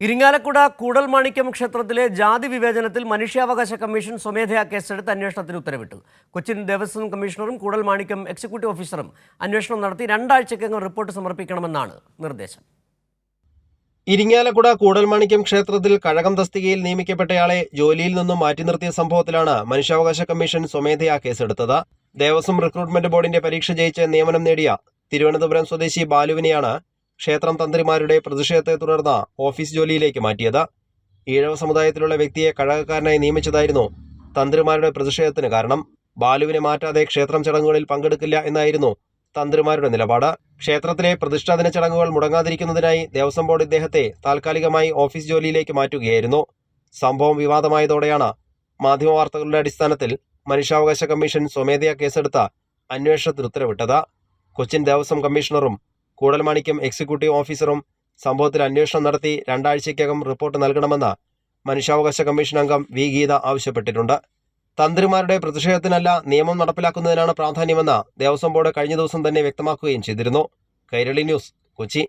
ഇരിങ്ങാലക്കുട കൂടൽമാണിക്യം ക്ഷേത്രത്തിലെ ജാതി വിവേചനത്തിൽ മനുഷ്യാവകാശ കമ്മീഷൻ സ്വമേധയാ കേസെടുത്ത് അന്വേഷണത്തിന് ഉത്തരവിട്ടു. കൊച്ചിൻ ദേവസ്വം കമ്മീഷണറും കൂടൽമാണിക്യം എക്സിക്യൂട്ടീവ് ഓഫീസറും അന്വേഷണം നടത്തി 2 ആഴ്ചയ്ക്കകം റിപ്പോർട്ട് സമർപ്പിക്കണമെന്നാണ് നിർദ്ദേശം. ഇരിങ്ങാലക്കുട കൂടൽമാണിക്യം ക്ഷേത്രത്തിൽ കഴകം തസ്തികയിൽ നിയമിക്കപ്പെട്ടയാളെ ജോലിയിൽ നിന്നും മാറ്റി നിർത്തിയ സംഭവത്തിലാണ് മനുഷ്യാവകാശ കമ്മീഷൻ സ്വമേധയാ കേസെടുത്തത്. ദേവസ്വം റിക്രൂട്ട്മെന്റ് ബോർഡിന്റെ പരീക്ഷ ജയിച്ച് നിയമനം നേടിയ തിരുവനന്തപുരം സ്വദേശി ബാലുവിനെയാണ് ക്ഷേത്രം തന്ത്രിമാരുടെ പ്രതിഷേധത്തെ തുടർന്ന് ഓഫീസ് ജോലിയിലേക്ക് മാറ്റിയത്. ഈഴവ സമുദായത്തിലുള്ള വ്യക്തിയെ കഴകക്കാരനായി നിയമിച്ചതായിരുന്നു തന്ത്രിമാരുടെ പ്രതിഷേധത്തിന് കാരണം. ബാലുവിനെ മാറ്റാതെ ക്ഷേത്രം ചടങ്ങുകളിൽ പങ്കെടുക്കില്ല എന്നായിരുന്നു തന്ത്രിമാരുടെ നിലപാട്. ക്ഷേത്രത്തിലെ പ്രതിഷ്ഠാദിന ചടങ്ങുകൾ മുടങ്ങാതിരിക്കുന്നതിനായി ദേവസ്വം ബോർഡ് ഇദ്ദേഹത്തെ താൽക്കാലികമായി ഓഫീസ് ജോലിയിലേക്ക് മാറ്റുകയായിരുന്നു. സംഭവം വിവാദമായതോടെയാണ് മാധ്യമവാർത്തകളുടെ അടിസ്ഥാനത്തിൽ മനുഷ്യാവകാശ കമ്മീഷൻ സ്വമേധയാ കേസെടുത്ത അന്വേഷണത്തിന് ഉത്തരവിട്ടത്. കൊച്ചിൻ ദേവസ്വം കമ്മീഷണറും കൂടൽമാണിക്യം എക്സിക്യൂട്ടീവ് ഓഫീസറും സംഭവത്തിൽ അന്വേഷണം നടത്തി 2 ആഴ്ചയ്ക്കകം റിപ്പോർട്ട് നൽകണമെന്ന് മനുഷ്യാവകാശ കമ്മീഷൻ അംഗം വി ഗീത ആവശ്യപ്പെട്ടിട്ടുണ്ട്. തന്ത്രിമാരുടെ പ്രതിഷേധത്തിനല്ല നിയമം നടപ്പിലാക്കുന്നതിനാണ് പ്രാധാന്യമെന്ന് ദേവസ്വം ബോർഡ് കഴിഞ്ഞ ദിവസം തന്നെ വ്യക്തമാക്കുകയും ചെയ്തിരുന്നു. കൈരളി ന്യൂസ്, കൊച്ചി.